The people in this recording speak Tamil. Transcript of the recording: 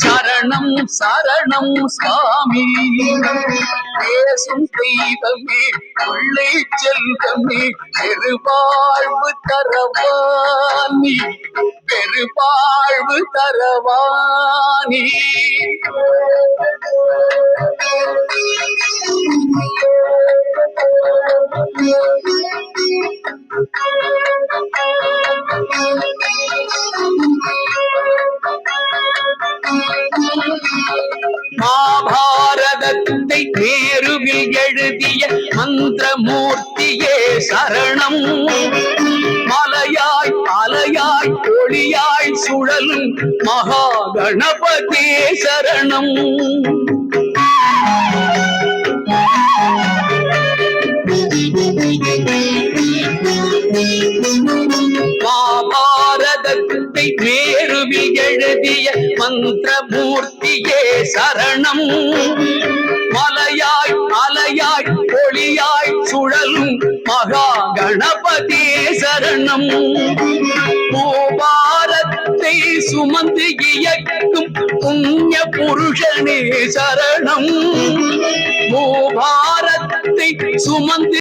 சரணம் சரணம் சுவாமி. பேசும் தெய்வமே உள்ளே செல்வமே பெருவாழ்வு தரவாணி, பெருவாழ்வு தரவாணி. மாபாரதத்தை நேருவில் எழுதிய மந்திரமூர்த்தியே சரணம். மலையாய் அலையாய் ஒளியாய் சுழலும் மகா கணபதி சரணம். மாபாரதத்தை நேருவில் எழுதிய மந்திரமூர்த்தியே சரணம். மலையாய் அலையாய் ஒளியாய் சுழலும் மகா கணபதி சரணம். பூபாரத்தை சுமந்து இயக்கும் புண்ணிய புருஷனே சரணம். பூபாரத்தை சுமந்து